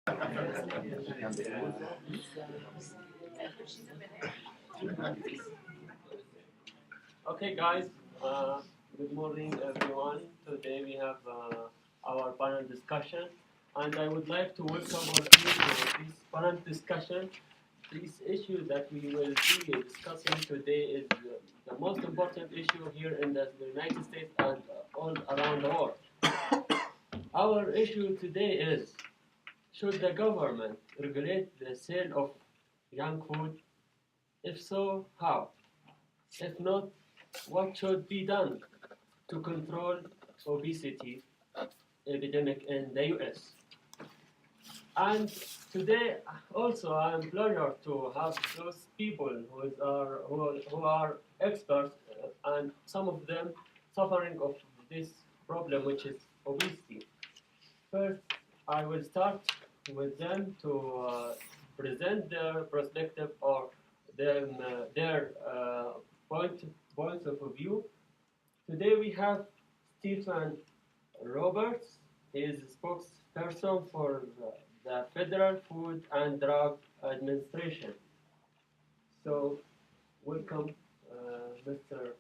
Okay, guys. Good morning, everyone. Today we have our panel discussion, and I would like to welcome all of you to this panel discussion. This issue that we will be discussing today is the most important issue here in the United States and all around the world. Our issue today is: should the government regulate the sale of junk food? If so, how? If not, what should be done to control obesity epidemic in the US? And today, also, I'm pleasure to have those people who are experts and some of them suffering of this problem, which is obesity. First, I will start with them to present their perspective or their points of view. Today we have Stephen Roberts. He is spokesperson for the Federal Food and Drug Administration. So, welcome, Mr.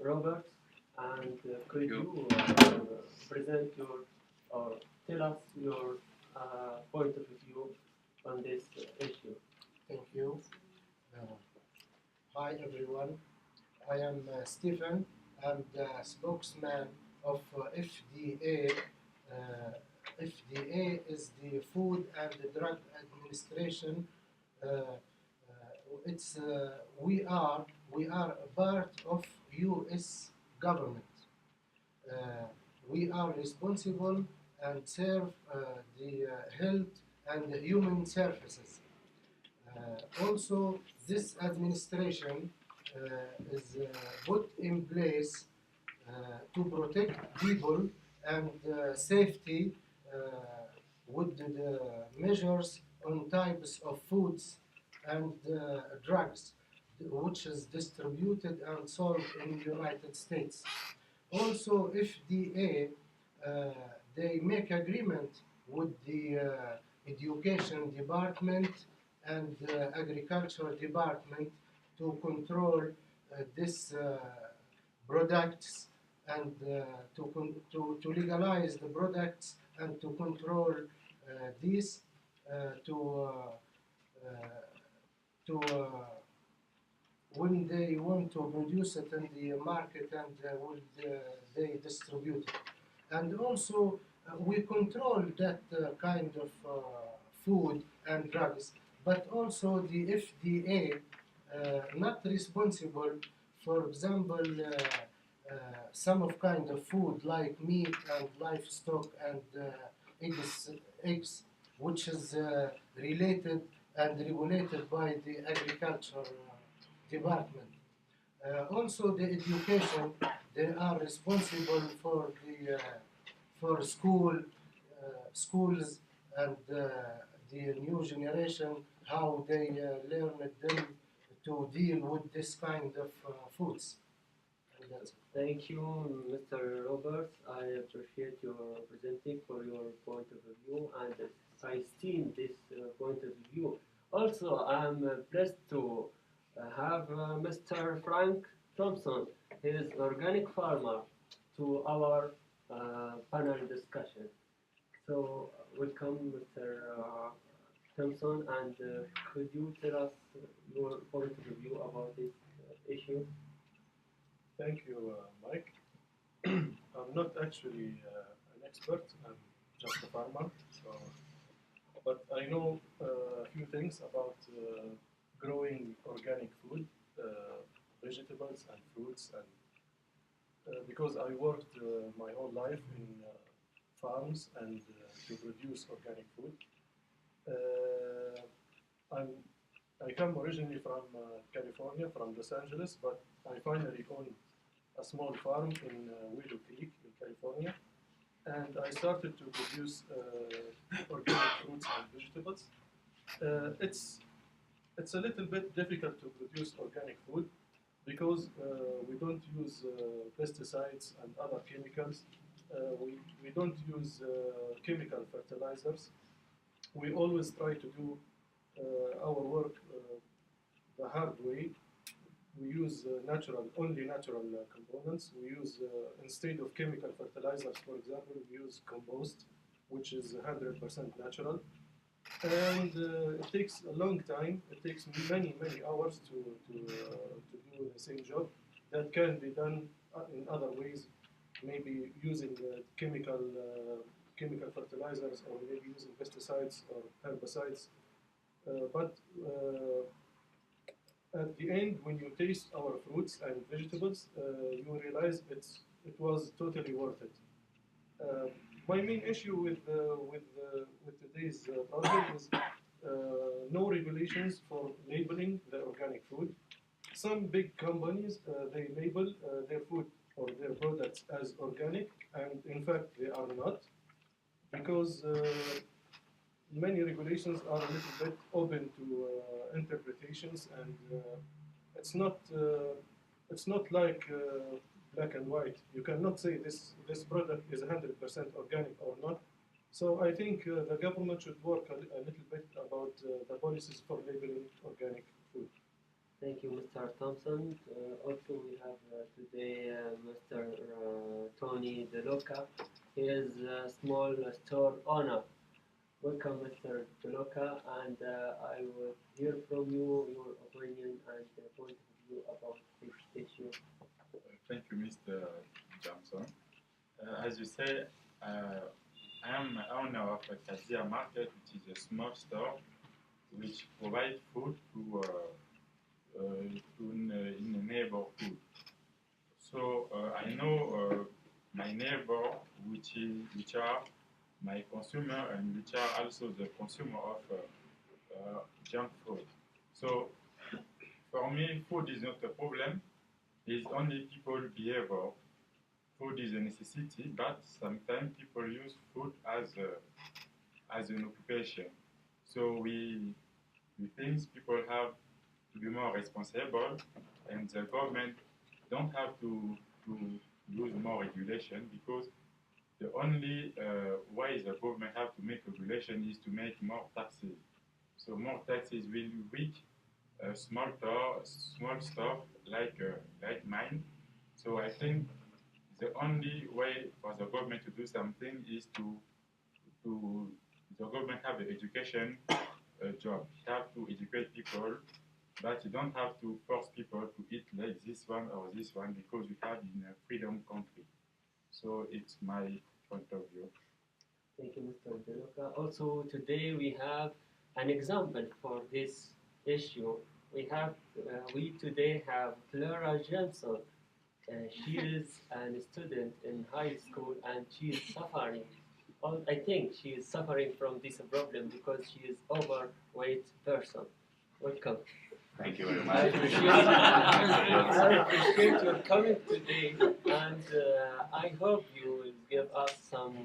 Roberts, and could you present your or tell us your point of view on this issue? Thank you. Uh, Hi everyone. I am Stephen. I'm the spokesman of FDA. Uh, FDA is the Food and Drug Administration. It's we are a part of U.S. government. Uh, we are responsible and serve the health and the human services. Also, this administration is put in place to protect people and safety with the measures on types of foods and drugs which is distributed and sold in the United States. Also, FDA they make agreement with the education department and agriculture department to control these products and to legalize the products and to control these uh, to when they want to produce it in the market and will they distribute it. And also we control that kind of food and drugs, but also the FDA not responsible, for example, some of kind of food like meat and livestock and eggs, which is related and regulated by the agriculture department. Also, the education, they are responsible for the for schools and the new generation, how they learn them to deal with this kind of foods. And that's it. Thank you, Mr. Roberts. I appreciate your presenting for your point of view, and I esteem this point of view. Also, I'm blessed to have Mr. Frank Thompson. He is organic farmer to our panel discussion. So, welcome, Mr. Thompson, and could you tell us your point of view about this issue? Thank you, Mike. I'm not actually an expert. I'm just a farmer. So, but I know a few things about growing organic food, vegetables and fruits, and because I worked my whole life in farms and to produce organic food. Uh, I'm I come originally from California, from Los Angeles, but I finally owned a small farm in Willow Creek in California, and I started to produce organic fruits and vegetables. It's a little bit difficult to produce organic food because we don't use pesticides and other chemicals we don't use chemical fertilizers. We always try to do our work the hard way. We use only natural components. We use, instead of chemical fertilizers, for example, we use compost, which is 100% natural. And it takes a long time. It takes many hours to do the same job that can be done in other ways, maybe using chemical fertilizers, or maybe using pesticides or herbicides. But at the end, when you taste our fruits and vegetables, you realize it was totally worth it. My main issue with today's problem is no regulations for labeling the organic food. Some big companies they label their food or their products as organic, and in fact they are not, because many regulations are a little bit open to interpretations, and it's not like black and white. You cannot say this product is 100% organic or not. So I think the government should work a little bit about the policies for labeling organic food. Thank you, Mr. Thompson. Also, we have today Mr. Tony DeLuca. He is a small store owner. Welcome, Mr. DeLuca, and I will hear from you your opinion and point of view about this issue. Thank you, Mr. Johnson. As you say, I am owner of a Kazia Market, which is a small store which provides food in the neighborhood. So I know my neighbor, which are my consumer, and which are also the consumer of junk food. So for me, food is not a problem. It's only people behavior. Food is a necessity, but sometimes people use food as an occupation. So we think people have to be more responsible, and the government don't have to use more regulation, because the only way the government have to make regulation is to make more taxes. So more taxes will weak small store like mine. So I think the only way for the government to do something is to the government have an education job. You have to educate people, but you don't have to force people to eat like this one or this one, because we have in a freedom country. So it's my point of view. Thank you, Mr. DeLuca. Also, today we have an example for this issue. We today have Clara Johnson. She is a student in high school, and she is suffering. I think she is suffering from this problem because she is overweight person. Welcome. Thank you very I much. appreciate your coming today, and I hope you will give us some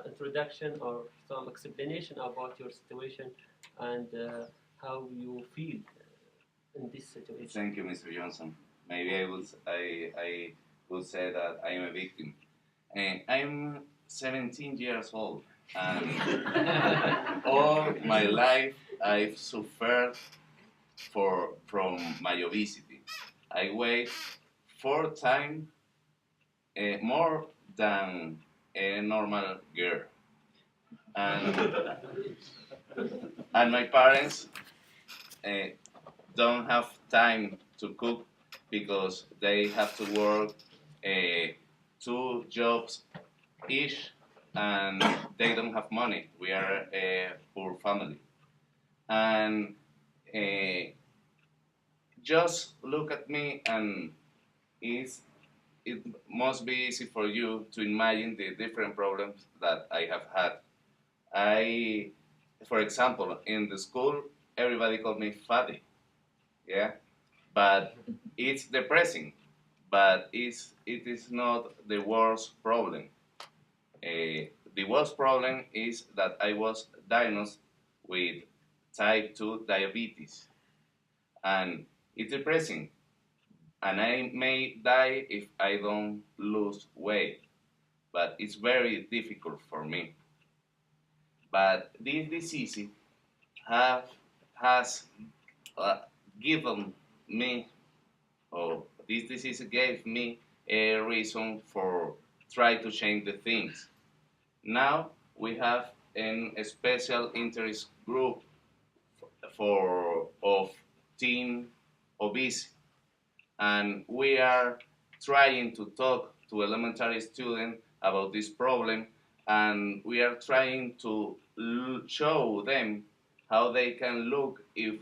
introduction or some explanation about your situation and how you feel in this situation. Thank you, Mr. Johnson. Maybe I would say that I am a victim. I'm 17 years old, and all my life I've suffered from my obesity. I weigh 4 times more than a normal girl, and my parents don't have time to cook because they have to work 2 jobs each, and they don't have money. We are a poor family, and just look at me, and it must be easy for you to imagine the different problems that I have had. For example, in the school, everybody called me fatty, yeah, but it's depressing, but it is not the worst problem. The worst problem is that I was diagnosed with type 2 diabetes, and it's depressing, and I may die if I don't lose weight, but it's very difficult for me. But this disease have, has given me, or this disease gave me a reason for try to change the things. Now we have a special interest group for of teen obesity, and we are trying to talk to elementary students about this problem, and we are trying to show them how they can look if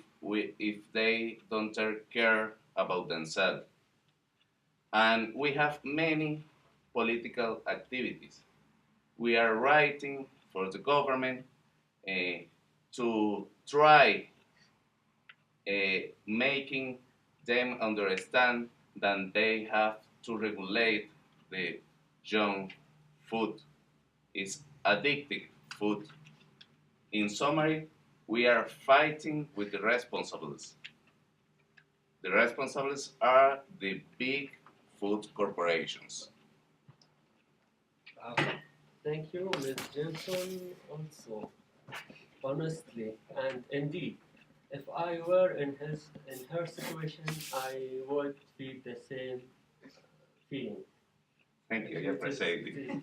they don't take care about themselves. And we have many political activities. We are writing for the government uh, to try making them understand that they have to regulate the junk food. It's addictive food. In summary, we are fighting with the responsibles. The responsibles are the big food corporations. Thank you, Ms. Jensen. Also, honestly and indeed, if I were in her situation, I would feel the same feeling. Thank you, Jeff, for saying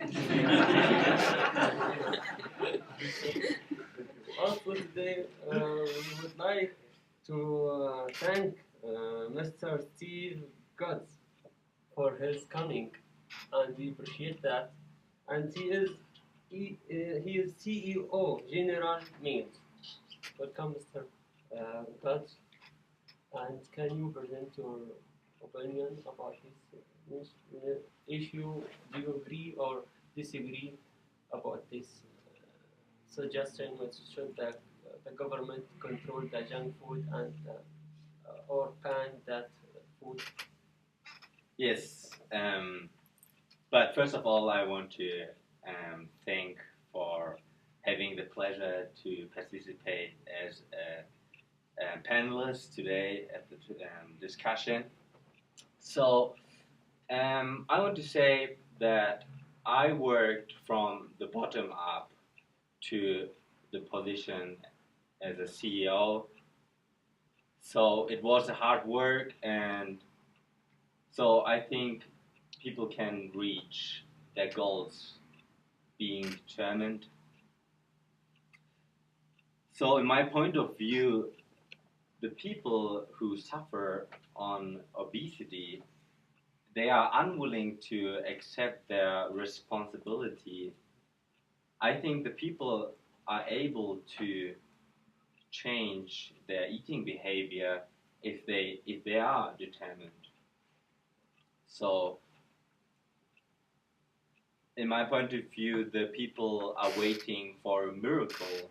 Also today, we would like to thank Mr. Steve Gotts for his coming, and we appreciate that. And he is CEO General Mills. Welcome, Mr. Gotts. And can you present your opinion about this issue? Do you agree or disagree about this suggestion which should the government control the junk food and or ban that food? Yes, but first of all, I want to thank for having the pleasure to participate as a panelist today at the discussion. So I want to say that I worked from the bottom up to the position as a CEO. So it was a hard work, and so I think people can reach their goals being determined. So in my point of view, the people who suffer on obesity, they are unwilling to accept their responsibility. I think the people are able to change their eating behavior if they are determined. So in my point of view, the people are waiting for a miracle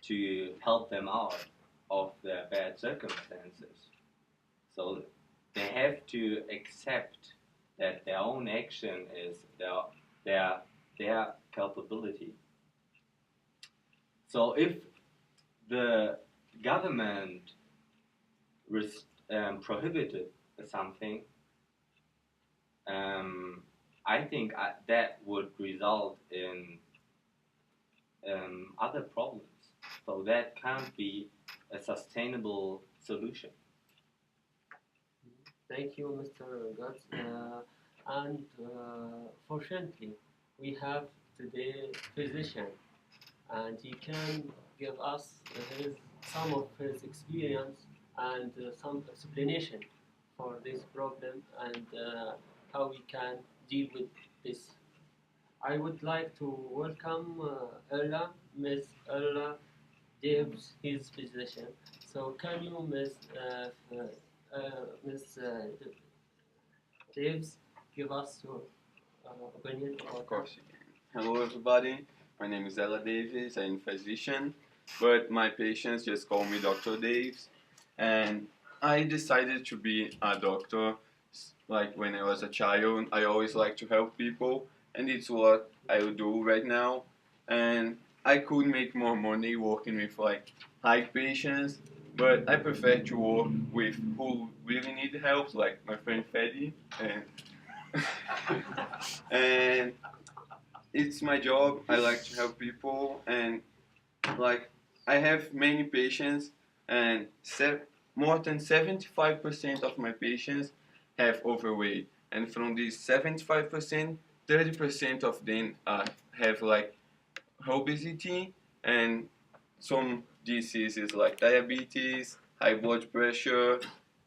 to help them out of their bad circumstances. So they have to accept that their own action is their culpability. So if the government prohibited something, I think that would result in other problems. So that can't be a sustainable solution. Thank you, Mr. Gotts. And fortunately, we have today physician, and he can give us some of his experience and some explanation for this problem and how we can deal with this. I would like to welcome Ella, Ms. Ella Daves, his physician. So can you, Ms. Daves, give us your opinion about Of course you can. Hello everybody, my name is Ella Davis, I'm a physician, but my patients just call me Dr. Daves, and I decided to be a doctor. Like when I was a child, I always like to help people, and it's what I do right now. And I could make more money working with like high patients, but I prefer to work with who really need help, like my friend Fedi, and and it's my job. I like to help people, and like I have many patients, and more than 75% of my patients have overweight, and from these 75%, 30% of them have like obesity and some diseases like diabetes, high blood pressure,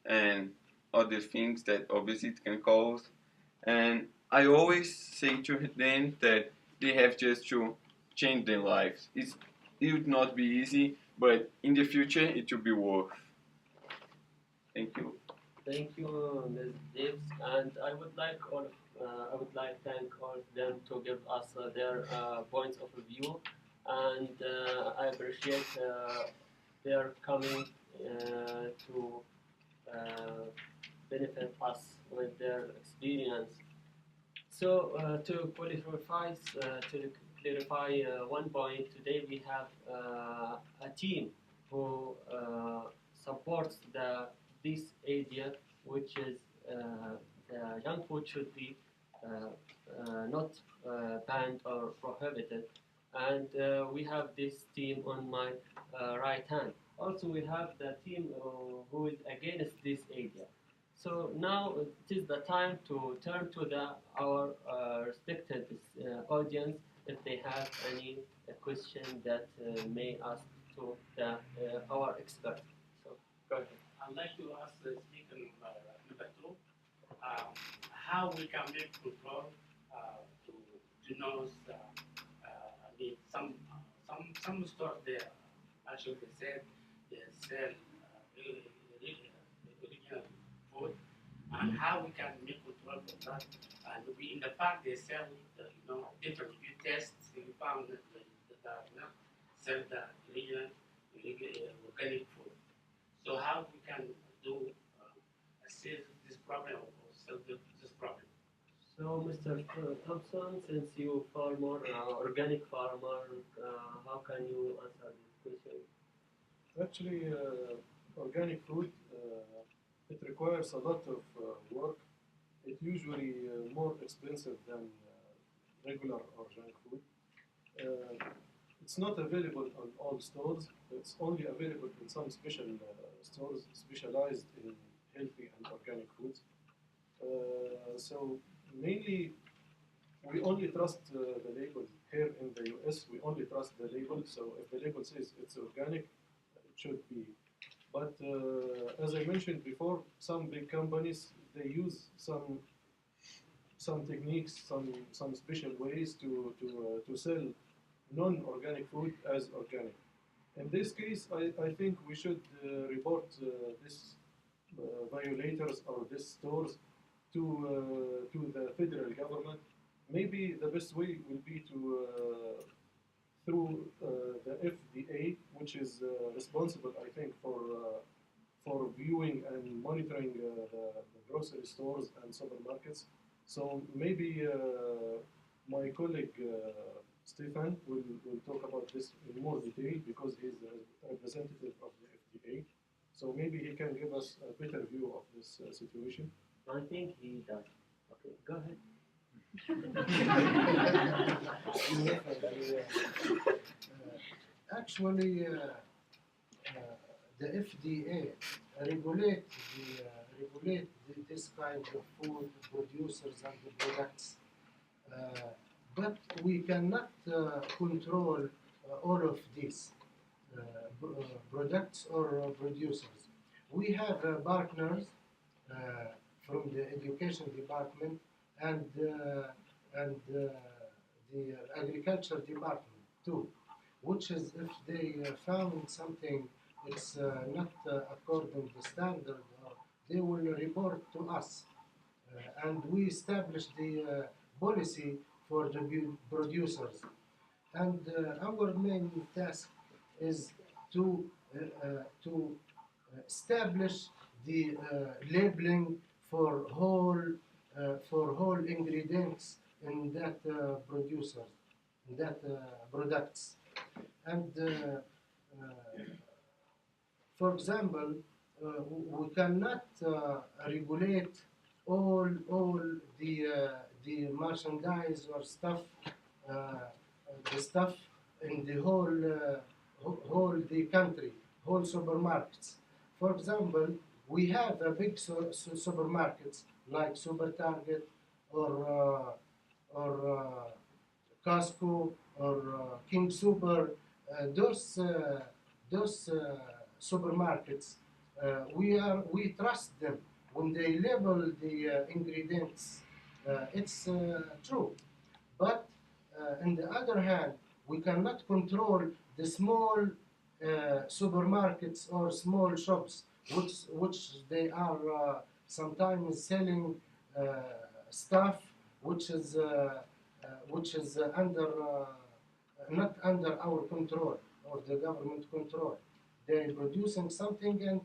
and other things that obesity can cause. And I always say to them that they have just to change their lives. It would not be easy, but in the future it will be worth. Thank you. Thank you, Ms. Daves, and I would like thank all of them to give us their points of view, and I appreciate their coming to uh, benefit us with their experience. So to clarify one point, today we have a team who supports this idea, which is the junk food should be not banned or prohibited. And we have this team on my right hand. Also, we have the team who is against this idea. So now it is the time to turn to our respected audience if they have any question that may ask to our expert. So go ahead. I'd like to ask the speaker number two, how we can make control to know I mean, some stores there actually they said they sell original food, and how we can make control of that. And we, in the fact they sell different few tests, we found that they are not sell the original organic food. So how we can do assist this problem or solve this problem? So, Mr. Thompson, since you farmer, organic farmer, how can you answer this question? Actually, organic food, it requires a lot of work. It usually more expensive than regular or junk food. It's not available on all stores. It's only available in some special stores specialized in healthy and organic foods. So mainly, we only trust the label here in the US. We only trust the label. So if the label says it's organic, it should be. But as I mentioned before, some big companies they use some techniques, some special ways to sell non-organic food as organic. In this case, I think we should report this violators or these stores to the federal government. Maybe the best way will be to through the FDA, which is responsible, I think, for viewing and monitoring the grocery stores and supermarkets. So maybe my colleague Stefan will talk about this in more detail because he's a representative of the FDA. So maybe he can give us a better view of this situation. I think he does. Okay, go ahead. Actually, the FDA regulate this kind of food producers and the products, but we cannot control all of these products or producers. We have partners from the education department and the agriculture department too, which is if they found something it's not according to standard, they will report to us, and we establish the policy for the producers. And our main task is to establish the labeling for whole ingredients in that producers, in that products, and For example, we cannot regulate all the merchandise or stuff, the stuff in the whole the country, whole supermarkets. For example, we have a big supermarkets like Super Target or Costco or King Super. Those supermarkets, we trust them when they label the ingredients. It's true, but on the other hand, we cannot control the small supermarkets or small shops, which they are sometimes selling stuff which is under not under our control or the government control. They're producing something and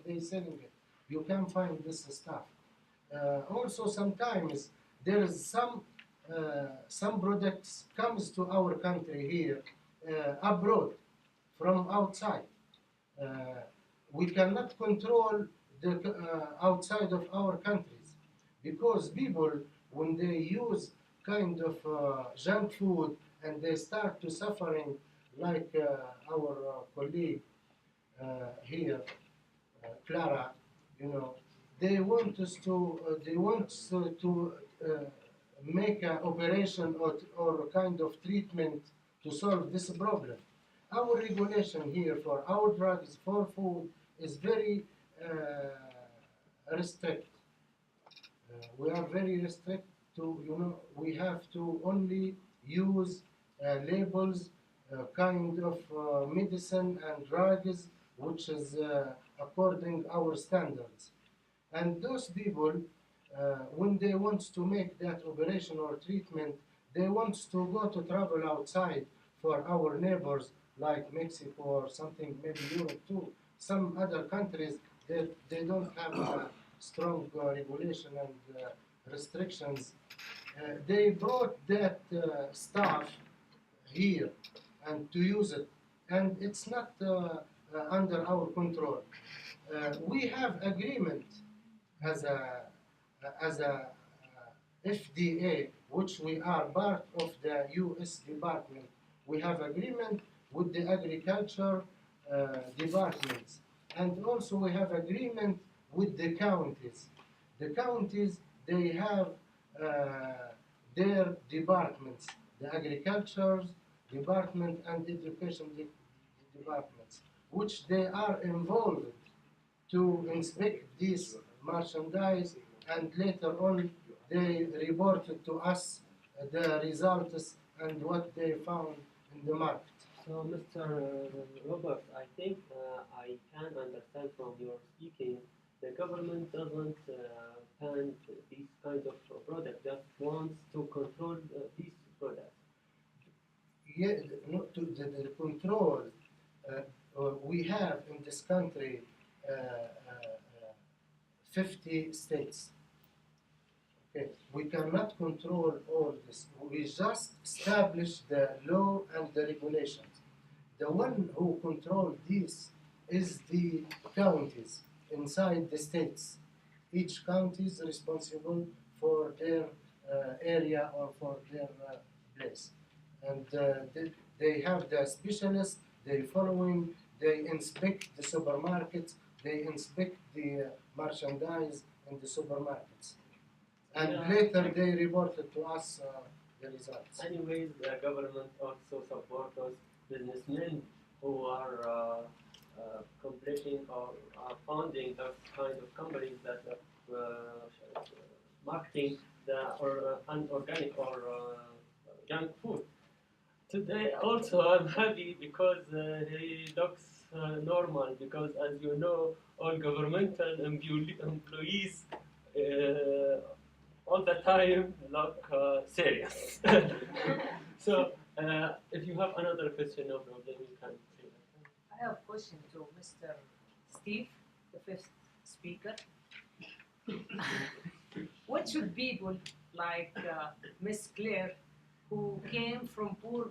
they selling it. You can find this stuff. Also, sometimes there is some products comes to our country here abroad from outside. We cannot control the outside of our countries because people, when they use kind of junk food and they start to suffering like our colleague here, Clara, you know, they want us to make an operation or kind of treatment to solve this problem. Our regulation here for our drugs for food is very restrict. We are very restrict to, we have to only use labels, kind of medicine and drugs, which is according our standards. And those people, when they want to make that operation or treatment, they want to go to travel outside for our neighbors like Mexico or something, maybe Europe too. Some other countries, they don't have strong regulation and restrictions. They brought that stuff here and to use it, and it's not under our control. We have agreement as a FDA, which we are part of the U.S. department. We have agreement with the agriculture departments, and also we have agreement with the counties. The counties, they have their departments, the agriculture department and education departments, which they are involved to inspect this merchandise, and later on they reported to us the results and what they found in the market. So, Mr. Robert, I think I can understand from your speaking, the government doesn't ban these kind of products, just wants to control these products. Yeah, the control we have in this country 50 states. Okay. We cannot control all this. We just establish the law and the regulations. The one who controls this is the counties inside the states. Each county is responsible for their area or for their place. And they have the specialists, they following, they inspect the supermarkets, they inspect the merchandise in the supermarkets. And later they reported to us the results. Anyways, the government also supports those businessmen who are completing or are founding those kind of companies that are marketing the unorganic or junk food. Today also I'm happy because he looks normal, because as you know, all governmental employees all the time look serious. So if you have another question, no problem, you can say that. I have a question to Mr. Steve, the first speaker. What should people like Miss Claire, who came from poor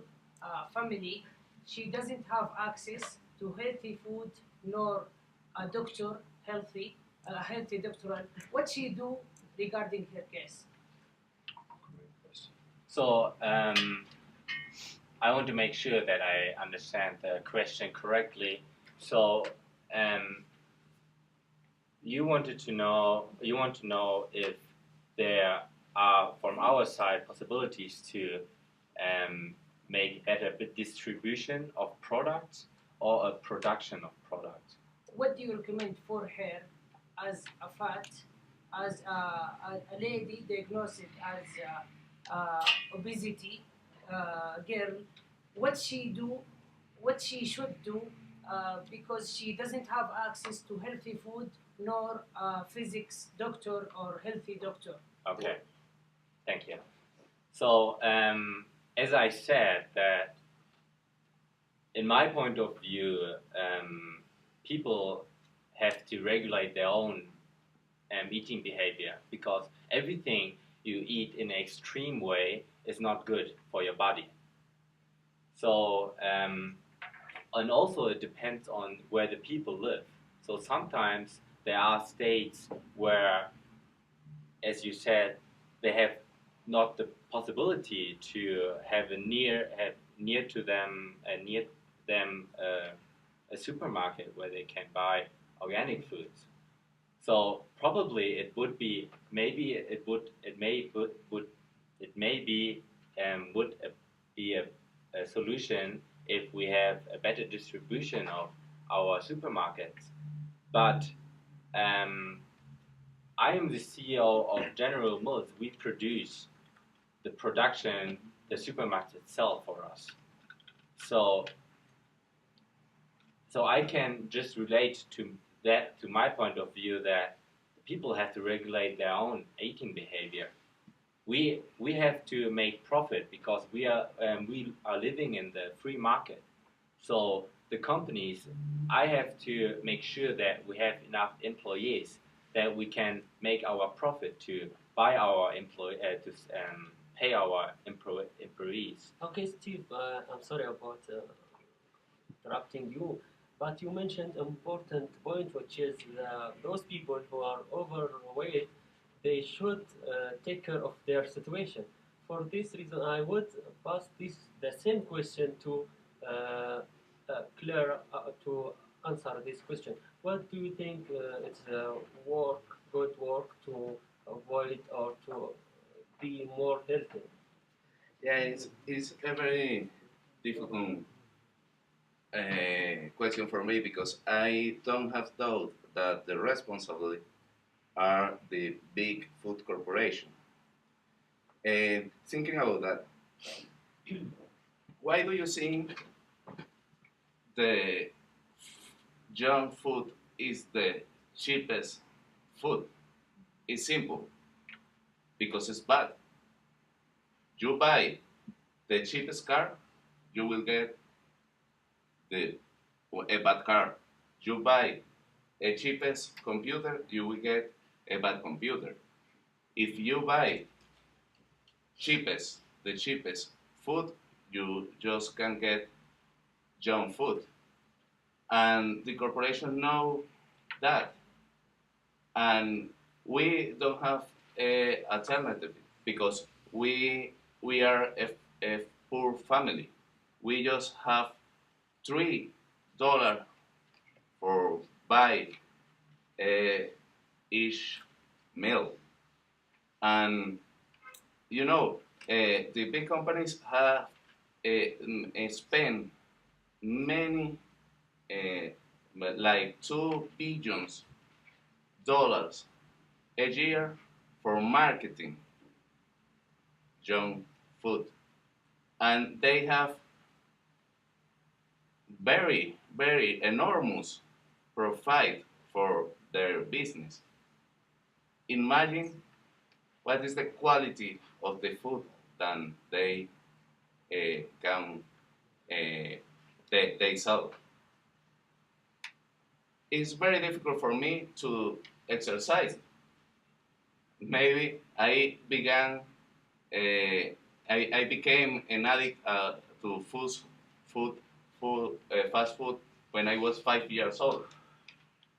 family, she doesn't have access to healthy food nor a doctor, a healthy doctor, what she do regarding her case? So I want to make sure that I understand the question correctly. So you want to know if there are, from our side, possibilities to make better distribution of products or a production of products. What do you recommend for her as a fat, as a lady diagnosed as obesity girl? What she do, what she should do, because she doesn't have access to healthy food nor physics doctor or healthy doctor. Okay, thank you. So as I said, that in my point of view, people have to regulate their own eating behavior, because everything you eat in an extreme way is not good for your body. So, and also it depends on where the people live. So sometimes there are states where, as you said, they have not the possibility to have near them a supermarket where they can buy organic foods. So probably it would be a solution if we have a better distribution of our supermarkets. But I am the CEO of General Mills. We produce the supermarket itself for us. So I can just relate to my point of view, that people have to regulate their own eating behavior. We have to make profit because we are living in the free market. So the companies, I have to make sure that we have enough employees that we can make our profit to buy our pay our employees. Okay, Steve, I'm sorry about interrupting you, but you mentioned an important point, which is those people who are overweight, they should take care of their situation. For this reason, I would pass the same question to Claire to answer this question. What do you think it's good work to avoid or to be more healthy? Yeah, it's a very difficult question for me, because I don't have doubt that the responsibility are the big food corporation. Thinking about that, why do you think the junk food is the cheapest food? It's simple, because it's bad. You buy the cheapest car, you will get a bad car. You buy a cheapest computer, you will get a bad computer. If you buy the cheapest food, you just can get junk food. And the corporation know that. And we don't have a alternative, because we are a poor family. We just have $3 for buy each meal. And you know, the big companies have spent many, like $2 billion a year for marketing junk food, and they have very, very enormous profit for their business. Imagine what is the quality of the food that they can they sell. It's very difficult for me to exercise. Maybe I began. I became an addict to fast food when I was 5 years old,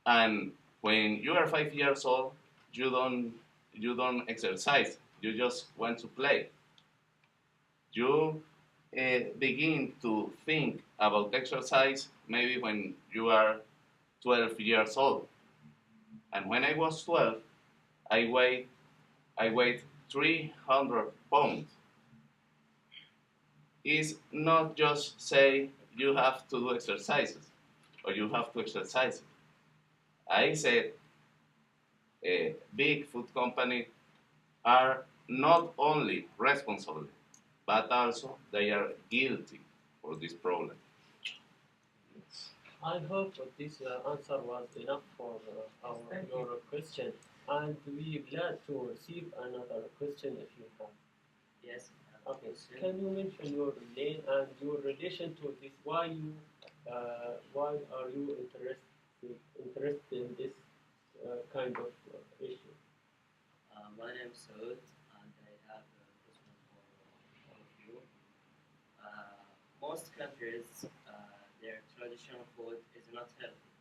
And when you are 5 years old, you don't exercise. You just want to play. You begin to think about exercise maybe when you are 12 years old. And when I was 12, I weighed 300 pounds. It's not just say you have to do exercises or you have to exercise. I said big food companies are not only responsible, but also they are guilty for this problem. I hope that this answer was enough for your question, and we glad to receive another question if you have. Yes. Okay. Can you mention your name and your relation to this? Why are you interested in this kind of issue? My name is Saud, and I have a question for all of you. Most countries, their traditional food is not healthy.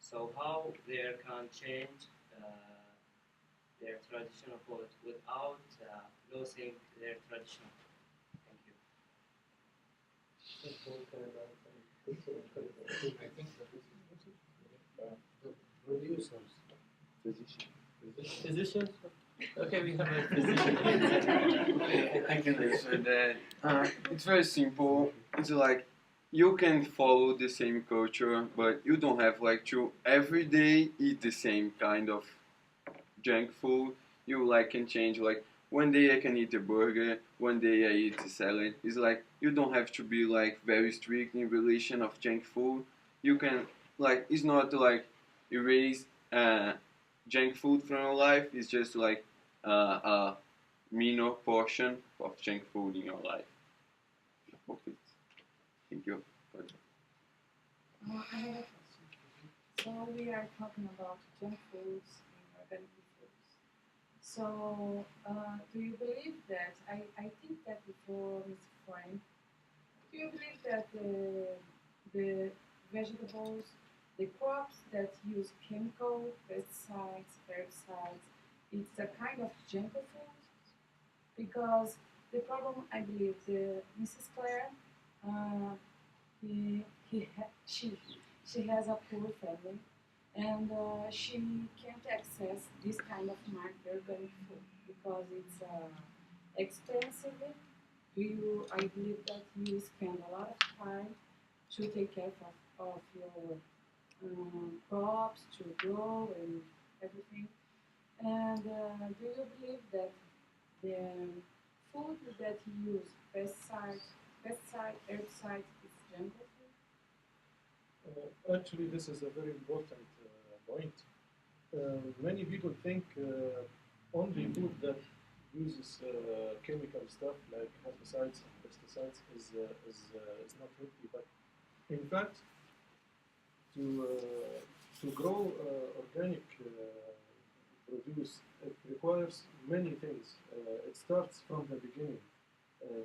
So how they can change their traditional food without losing their traditional food? Thank you. I think the producers. Physicians? Okay, we have a physician. I can answer that. It's very simple. It's like you can follow the same culture, but you don't have like to every day eat the same kind of junk food. You like can change like one day I can eat a burger, one day I eat a salad. It's like you don't have to be like very strict in relation of junk food. You can like it's not like erase junk food from your life. It's just like a minor portion of junk food in your life. Okay. Thank you. I have a question. So we are talking about junk foods and organic foods. So do you believe that, I think that before Mr. Frank, do you believe that the vegetables, the crops that use chemical, pesticides, herbicides, it's a kind of junk food? Because the problem, I believe, the Mrs. Claire, she has a poor family, and she can't access this kind of market organic food because it's expensive. I believe that you spend a lot of time to take care of your crops, to grow and everything. And do you believe that the food that you use pesticide, herbicide, is junk food? Actually, this is a very important point. Many people think only food that uses chemical stuff like herbicides and pesticides is not healthy. But in fact, to grow organic produce, it requires many things. It starts from the beginning.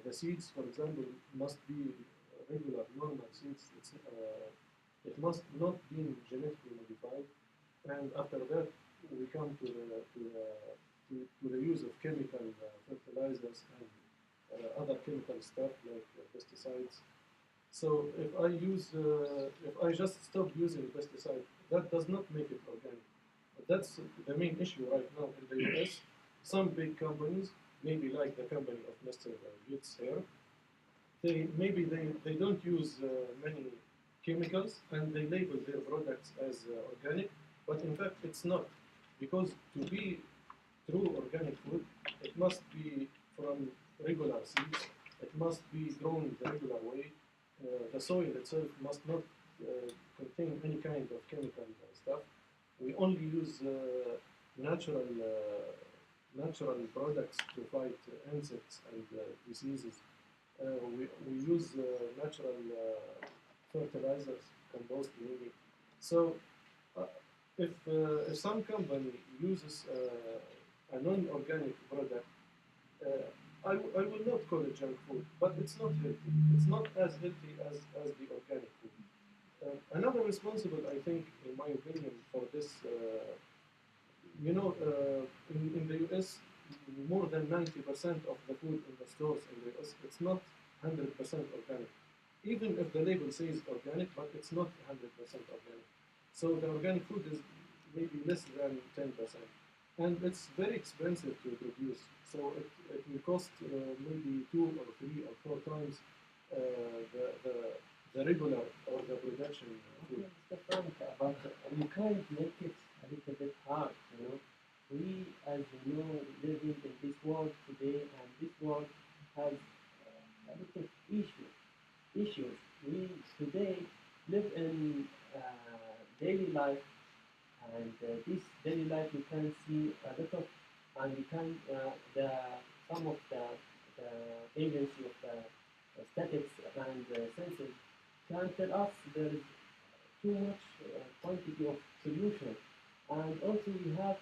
The seeds, for example, must be regular, normal seeds. It must not be genetically modified, and after that we come to the use of chemical fertilizers and other chemical stuff like pesticides. So if I just stop using pesticide, that does not make it organic. That's the main issue right now in the US. Some big companies, maybe like the company of Mr. Yates here, they don't use many chemicals and they label their products as organic, but in fact it's not, because to be true organic food, it must be from regular seeds, it must be grown the regular way, the soil itself must not contain any kind of chemical stuff. We only use natural products to fight insects and diseases. We use natural fertilizers, compost maybe. So if some company uses a non-organic product, I will not call it junk food, but it's not healthy. It's not as healthy as the organic food. Another responsible, I think, in my opinion, for this, in the US, more than 90% of the food in the stores in the US, it's not 100% organic. Even if the label says organic, but it's not 100% organic. So the organic food is maybe less than 10%. And it's very expensive to produce. So it will cost maybe 2 or 3 or 4 times the regular or the production food. Mr. Frank, but you can't make it a little bit hard, you know. We, as you know, living in this world today, and this world has a lot of issues. We today live in daily life, and this daily life we can see a lot of, and we can some of the agency of the statics and census can tell us there is too much quantity of solution. And also we have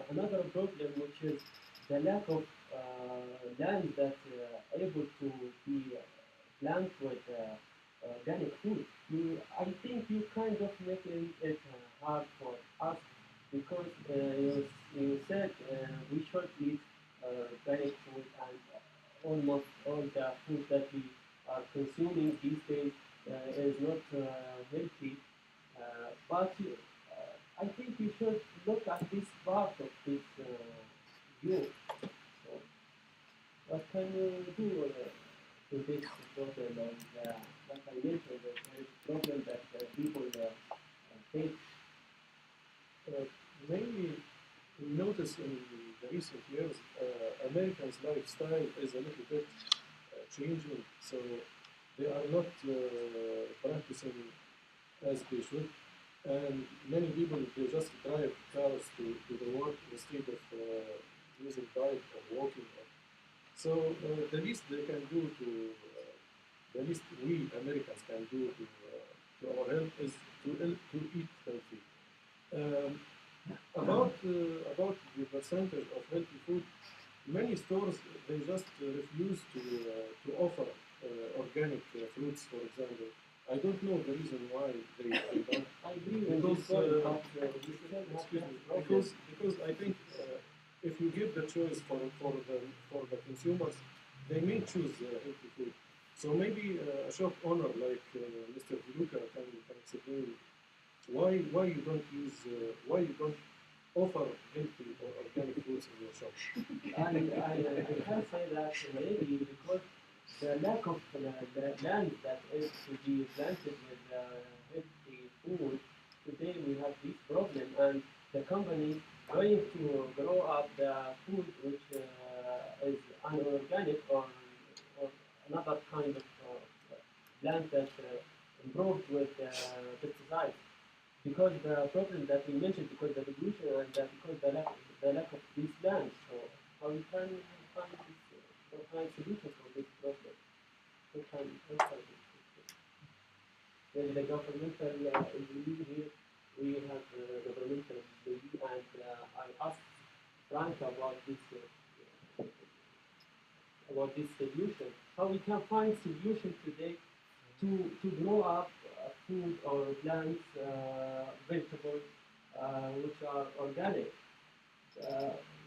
another problem, which is the lack of land that able to be plant with organic food. I think you kind of making it hard for us because you said we should eat organic food, and almost all the food that we are consuming these days is not healthy. But I think you should look at this part of this view. So, what can you do to this problem? And like I mentioned, there is a problem that people face. Mainly, we notice in the recent years, Americans' lifestyle is a little bit changing. So they are not practicing as they should. And many people, they just drive cars to the work instead of using bike or walking. So the least they can do the least we Americans can do to our health is to eat healthy. Um, about the percentage of healthy food, many stores they just refuse to offer organic fruits, for example. I don't know the reason why they don't. I agree with Because, this point, but we still have excuse me, that problem. because I think if you give the choice for the consumers, they may choose healthy food. So maybe a shop owner like Mr. Viluka can explain why you don't use why you don't offer healthy or organic foods in your shop. And I can say that maybe because the lack of the land that is to be planted with healthy food, today we have this problem, and the company going to grow up the food which is unorganic or another kind of plant that improved with pesticides. Because the problem that we mentioned, because the pollution and because the lack of these lands. So how we can find this, find solution for this problem? We can answer this question. Maybe the governmental employee here, we have governmental employee, and I asked Frank about this solution. How we can find solution today to grow up food or plants, vegetables, which are organic.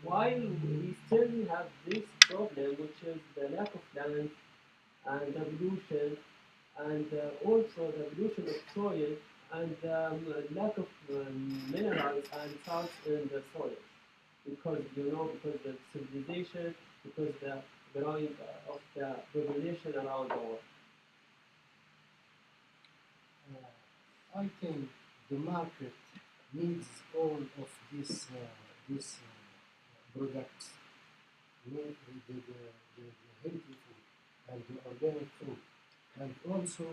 While we still have this problem, which is the lack of land and the pollution, and also the pollution of soil, and lack of minerals and salts in the soil, because because the civilization, because the growing of the population around the world. I think the market needs all of these products, the healthy food and the organic food, and also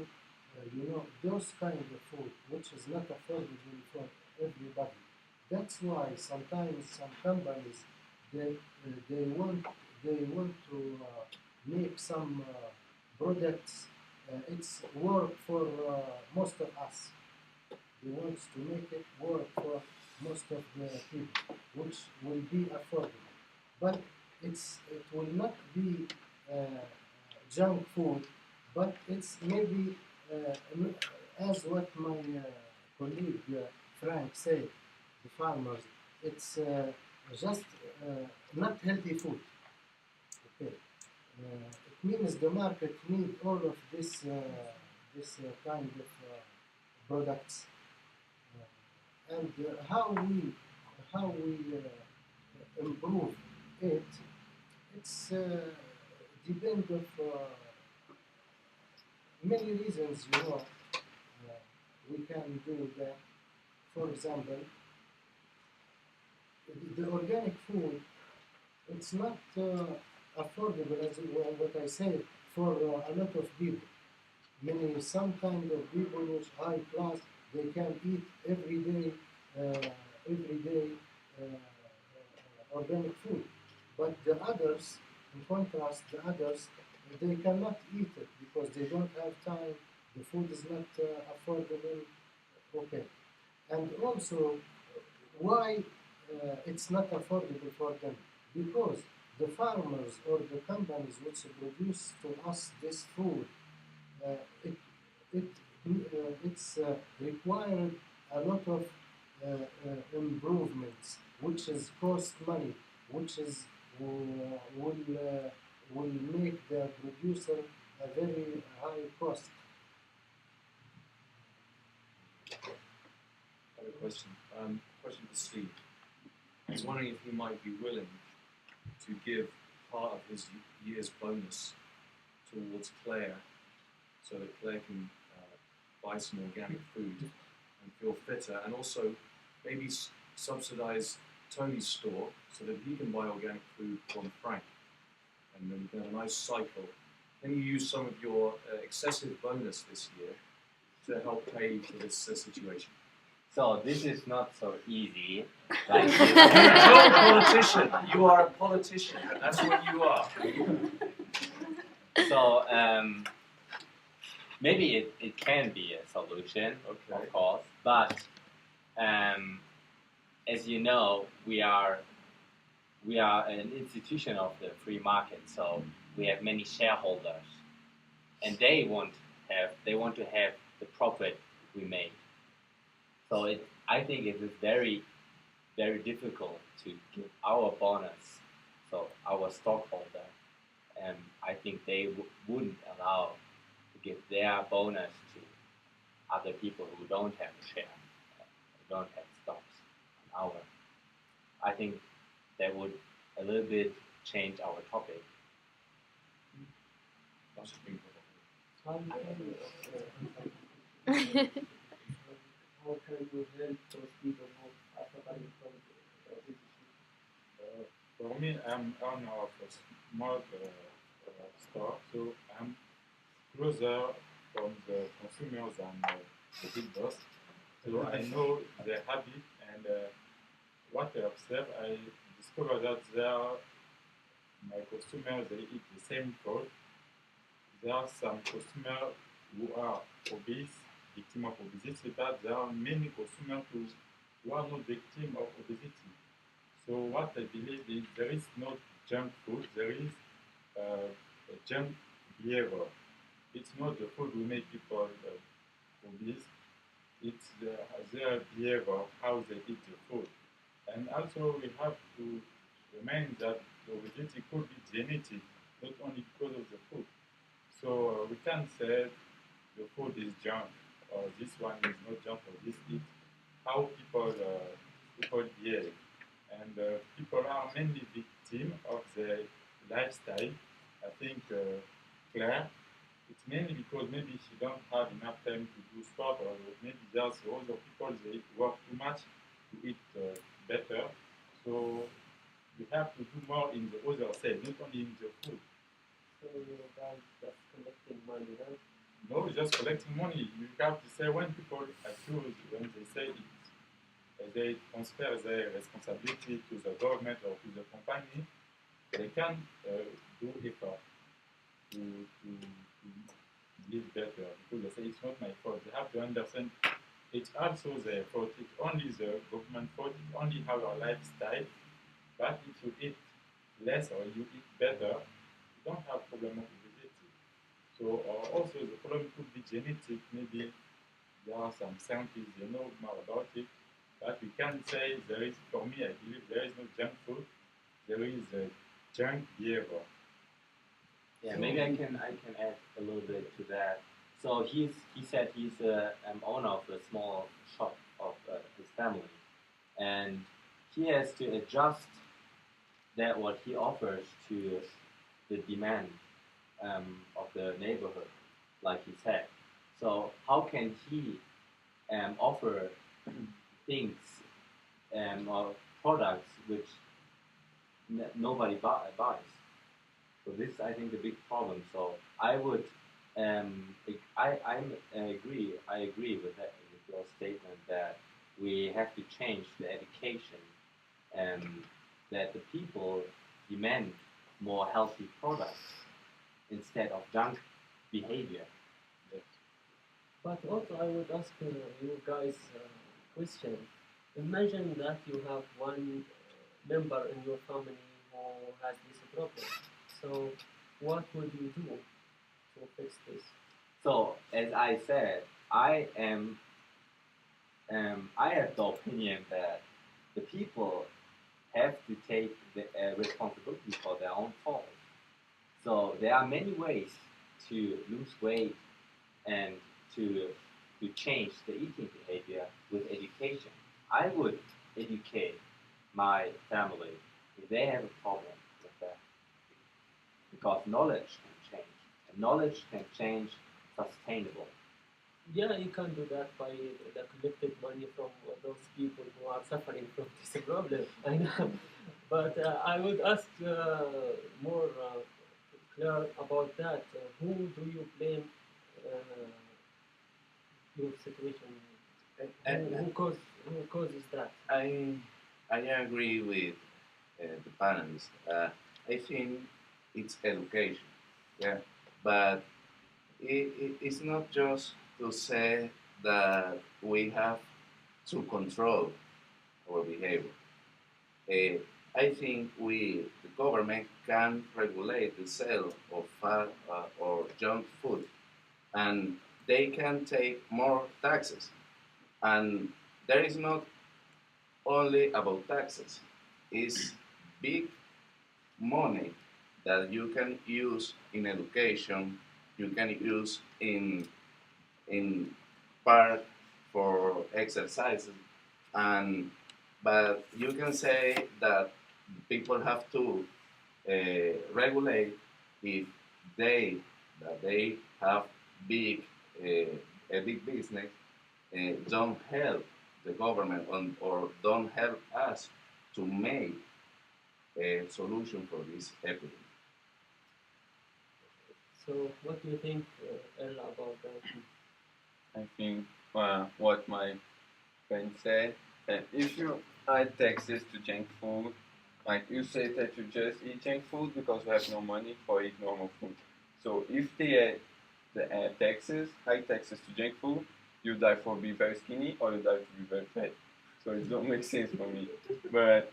those kind of food which is not affordable for everybody. That's why sometimes some companies they want to make some products. It's work for most of us. They want to make it work for most of the people, which will be affordable. But it will not be junk food, but it's maybe as what my colleague Frank said, the farmers, it's just not healthy food. Okay. It means the market need all of this kind of products, and how we improve it. It's depend of many reasons. We can do that. For example, the organic food, it's not affordable as what I said for a lot of people. Some kind of people who's high class, they can eat every day organic food. But the others, in contrast, the others, they cannot eat it because they don't have time. The food is not affordable. Okay, and also why it's not affordable for them? Because the farmers or the companies which produce to us this food, it's required a lot of improvements, which is cost money, which is will make the producer a very high cost. I have a question. Question for Steve. I was wondering if he might be willing to give part of his year's bonus towards Claire, so that Claire can buy some organic food and feel fitter, and also maybe subsidize Tony's store so that he can buy organic food from Frank, and then we can have a nice cycle. Can you use some of your excessive bonus this year to help pay for this situation? So this is not so easy. Like You're a politician. You are a politician. That's what you are. So maybe it can be a solution, Okay. of course, but as you know, we are an institution of the free market, so we have many shareholders, and they want to have the profit we make. So I think it is very, very difficult to give our bonus, so our stockholder, I think they wouldn't allow to give their bonus to other people who don't have a share, who don't have stocks on our. I think that would a little bit change our topic. That's a big How can you help those people who are suffering from For me, I'm owner of a small store, so I'm closer from the consumers than the big boss. So I know their habit, and what I observe, I discover that my customers, they eat the same food. There are some customers who are obese, victim of obesity, but there are many customers who are not victim of obesity. So what I believe is there is no junk food, there is a junk behavior. It's not the food will make people obese, it's their behavior, how they eat the food. And also we have to remind that the obesity could be genetic, not only because of the food. So we can't say the food is junk, or this one is not junk, or this is how people behave. And people are mainly victim of their lifestyle. I think Claire, it's mainly because maybe she don't have enough time to do sport, or maybe just other people, they work too much to eat better. So we have to do more in the other side, not only in the food. So you guys just collecting money, right? No, just collecting money. You have to say when people accuse, when they say it, they transfer their responsibility to the government or to the company, they can do effort to live better, because they say it's not my fault. They have to understand it's also their fault. It's only the government fault. It's only our lifestyle. But if you eat less or you eat better, you don't have problem of obesity. So also the problem could be genetic. Maybe there are some scientists they know more about it. But we can say there is, for me, I believe there is no junk food. There is a junk behavior. Yeah, maybe I can add a little bit to that. So he said he's an owner of a small shop of his family, and he has to adjust that what he offers to the demand of the neighborhood, like he said. So how can he offer things or products which nobody buys? So this is, I think, the big problem. So I would, I agree with that, with your statement that we have to change the education, and that the people demand more healthy products instead of junk behavior. But also, I would ask you guys a question. Imagine that you have one member in your family who has this problem. So, what would you do to fix this? So as I said, I have the opinion that the people have to take the responsibility for their own fault. So there are many ways to lose weight and to change the eating behavior with education. I would educate my family if they have a problem with that, because knowledge can change, and knowledge can change sustainable. Yeah, you can do that by the collected money from those people who are suffering from this problem. I know, but I would ask more clear about that. Who do you blame your situation? Who causes that? I agree with the panelists. I think it's education, yeah, but it's not just to say that we have to control our behavior. I think the government, can regulate the sale of fat or junk food, and they can take more taxes. And there is not only about taxes; it's big money that you can use in education, you can use in park for exercises, and but you can say that people have to regulate if they they have big a big business, don't help the government or don't help us to make a solution for this epidemic. So, what do you think, Ella, about that? I think what my friend said, that if you add taxes to junk food, like you say that you just eat junk food because you have no money for eat normal food. So if they add taxes, high taxes to junk food, you die for being very skinny or you die to be very fat. So it don't make sense for me. But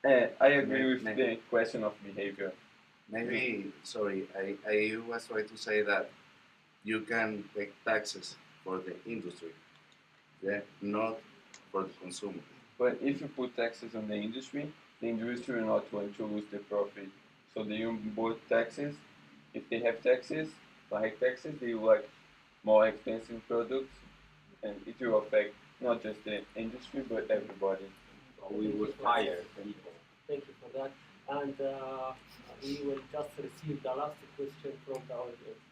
I agree with the question of behavior. Maybe, sorry, I was trying to say that you can take taxes for the industry, yeah, not for the consumer. But if you put taxes on the industry will not want to lose the profit. So they import taxes. If they have taxes, high taxes, they will like more expensive products, and it will affect not just the industry but everybody. We would fire people. Thank you for that. And we will just receive the last question from the audience.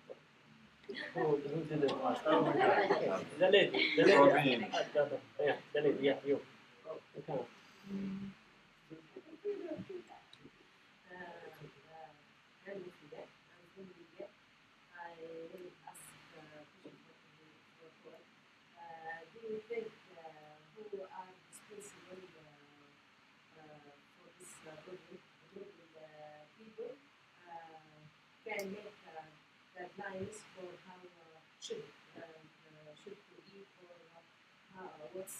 Who didn't ask? The lady. Robin. Yeah, the lady. Yeah, you. Okay. I will ask question do you think who are responsible for this problem, people can make guidelines for how should to eat, or what's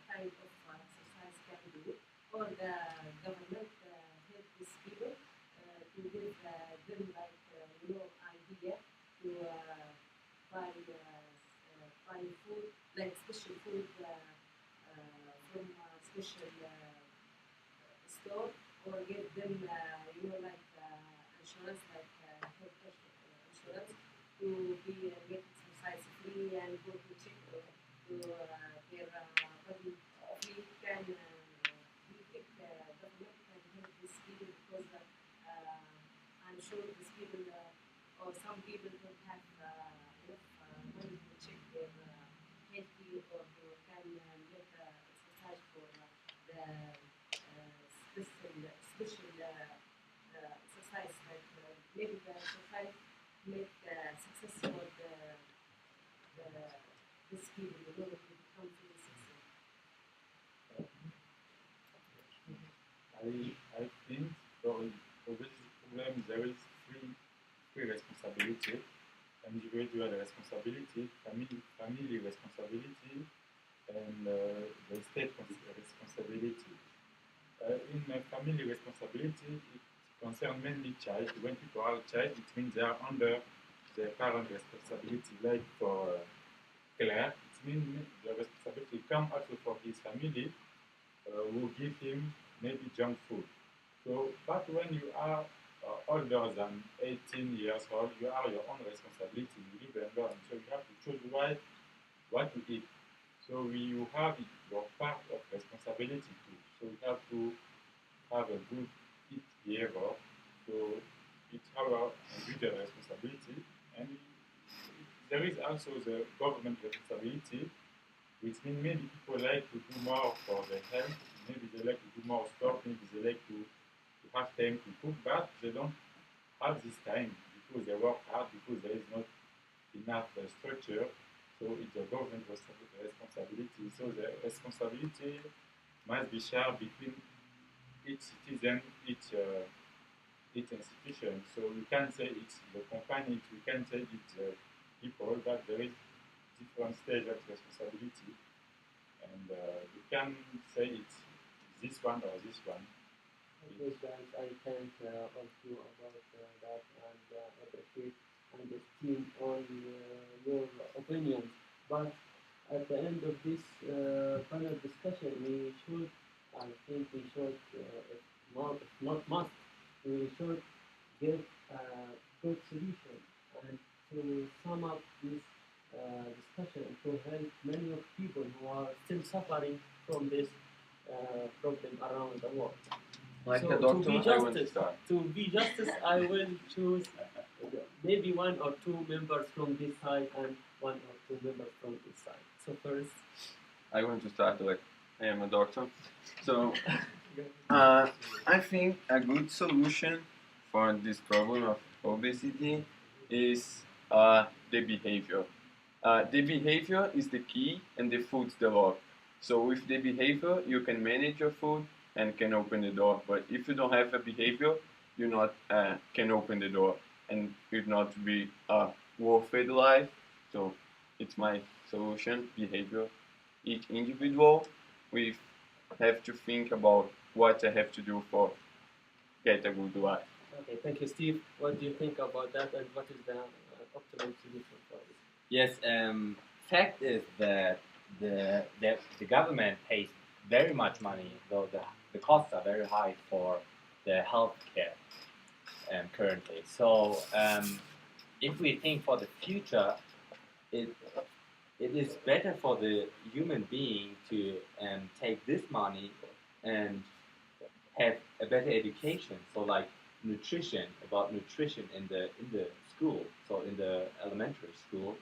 kind of exercise can do, or the government help these people to give them like idea to buy buy food, like special food from a special store, or give them, like insurance, like health insurance, to be get exercise free and go to check to their body free. Can we think government can help these people, because I'm sure these people or some people don't have enough money to check their healthy, or they can get exercise for the special exercise, like maybe the exercise make successful the this people in order to become really successful. I think for this problem there is three responsibility: individual responsibility, family responsibility, and the state responsibility. In family responsibility, it concerns mainly child. When people are child, it means they are under their parent responsibility. Like for Claire, it means the responsibility comes also for his family, who give him maybe junk food. So, but when you are older than 18 years old, you are your own responsibility. You live alone, so you have to choose what to eat. So you have your part of responsibility too. So you have to have a good eat behavior. So it's our individual responsibility, and there is also the government responsibility, which means maybe people like to do more for their health, maybe they like to do more sport, maybe they like to have time to cook, but they don't have this time because they work hard, because there is not enough structure. So it's the government responsibility. So the responsibility must be shared between each citizen, each institution. So we can't say it's the company, we can't say it's people, but there is different stage of responsibility, and we can say it's this one or this one. Okay, guys, I thank all of you about that, and appreciate and esteem all your opinions. But at the end of this panel discussion, I think we should, if not must, we should give a good solution, and to sum up this discussion, to help many of people who are still suffering from this problem around the world. Like So a doctor, to be I want to justice, start. I will choose maybe one or two members from this side and one or two members from this side. So first, I want to start like I am a doctor. So I think a good solution for this problem of obesity is the behavior. The behavior is the key and the food's the lock. So with the behavior, you can manage your food and can open the door. But if you don't have a behavior, you not can open the door and it not be worth the life. So it's my solution, behavior. Each individual, we have to think about what I have to do for get a good life. okay, thank you, Steve. What do you think about that, and what is the optimal solution for this? Yes, fact is that the government pays very much money, though the costs are very high for the health care currently. So if we think for the future, it is better for the human being to take this money and have a better education. So like about nutrition in the school, so in the elementary school,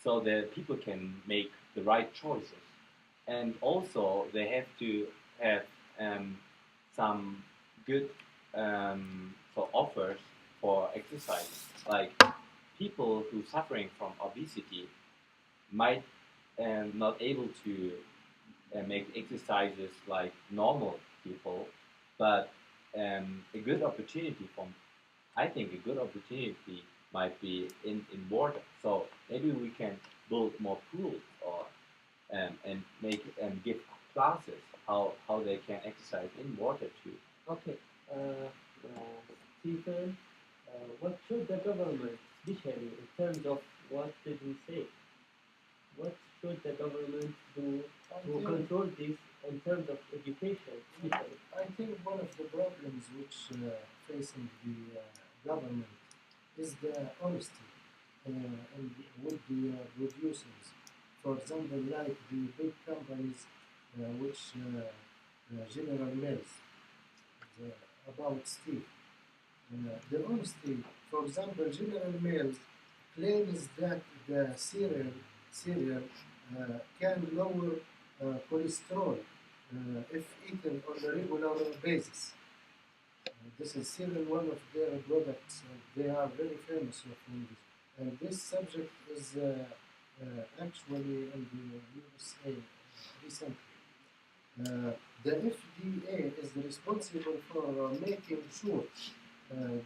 so that people can make the right choices. And also they have to have some good offers for exercise. Like people who suffering from obesity might not able to make exercises like normal people, but a good opportunity I think a good opportunity might be in water. So maybe we can build more pools or and make and give classes how they can exercise in water too. Okay, Stephen, what should the government, especially in terms of what did we say? what should the government do I to think- control this in terms of education, especially? I think one of the problems which facing the government is the honesty and with the producers. For example, like the big companies which General Mills, about Steve. The honesty, for example, General Mills claims that the cereal can lower cholesterol if eaten on a regular basis. This is cereal, one of their products, and they are very famous for this. And this subject is actually in the USA recently. The FDA is responsible for making sure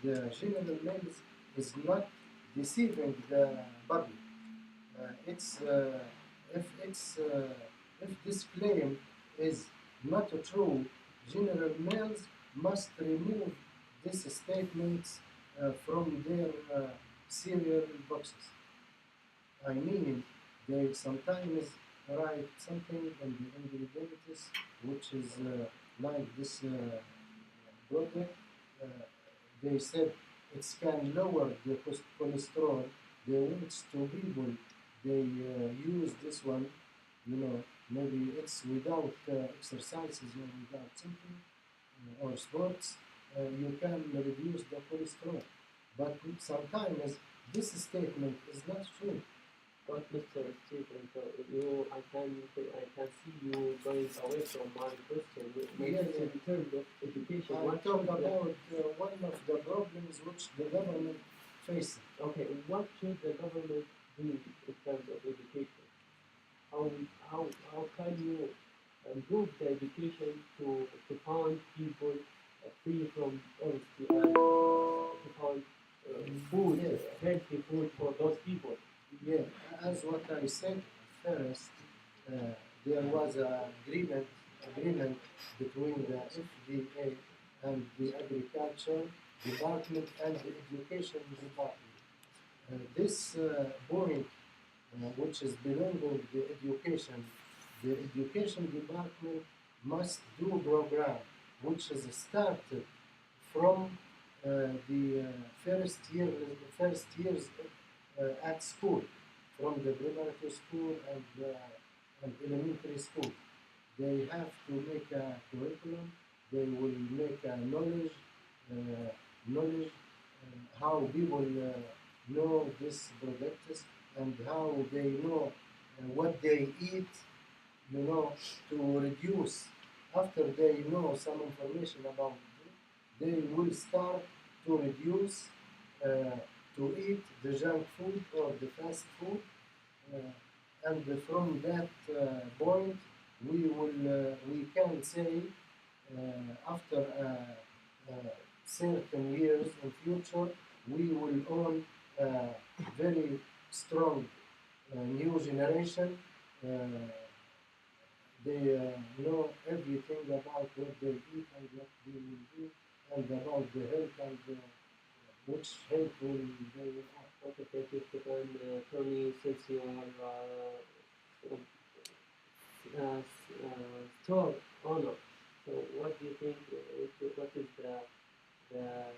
the General Mills is not deceiving the public. If this claim is not true, General Mills must remove these statements from their cereal boxes. I mean, they sometimes write something in the ingredients which is like this product. Uh, they said it can lower the cholesterol. They want to people they use this one, maybe it's without exercises or without something or sports, you can reduce the cholesterol. But sometimes this statement is not true. But Mr. Stephen, I can see you going away from my question. In terms of education, I what talk should the- about one of the problems which the government faces. Okay, what should the government do in terms of education? How can you improve the education to find people free from honesty and to find food, Yes. healthy food for those people? Yeah, as what I said first, there was an agreement between the FDA and the Agriculture Department and the Education Department. This point, which is belonging to the Education Department must do a program which is started from the first years at school, from the preparatory school and elementary school. They have to make a curriculum. They will make a knowledge how people know this products and how they know what they eat, to reduce. After they know some information about it, they will start to reduce to eat the junk food or the fast food, and from that point, we can say after certain years in future, we will own a very strong new generation. They know everything about what they eat and what they will do, and about the health and which health will they will have. Okay, thank you, Stefan. Tony, since you are store owner, so what do you think? What is the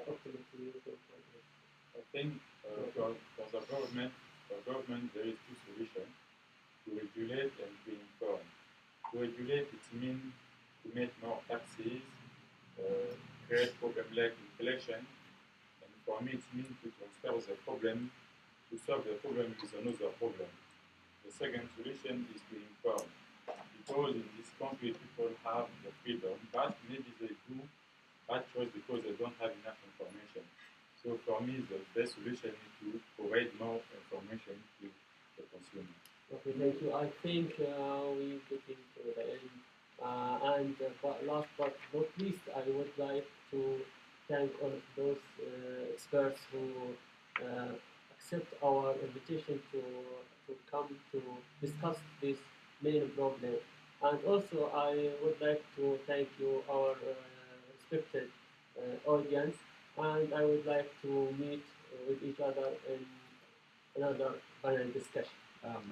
optimal solution for this? I think for the government there is two solutions: to regulate and to inform. To regulate it means to make more taxes, create problem like inflation, and for me it means to transfer the problem, to solve the problem with another problem. The second solution is to inform, because in this country people have the freedom, but maybe they do bad choice because they don't have enough information. So for me, the best solution is to provide more information to the consumer. Okay, thank you. I think we're getting to the end. But last but not least, I would like to thank all of those experts who accept our invitation to come to discuss this main problem. And also, I would like to thank you, our respected audience, and I would like to meet with each other in another panel discussion. What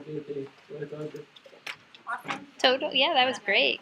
do you think? What was it? Total, yeah, that was great.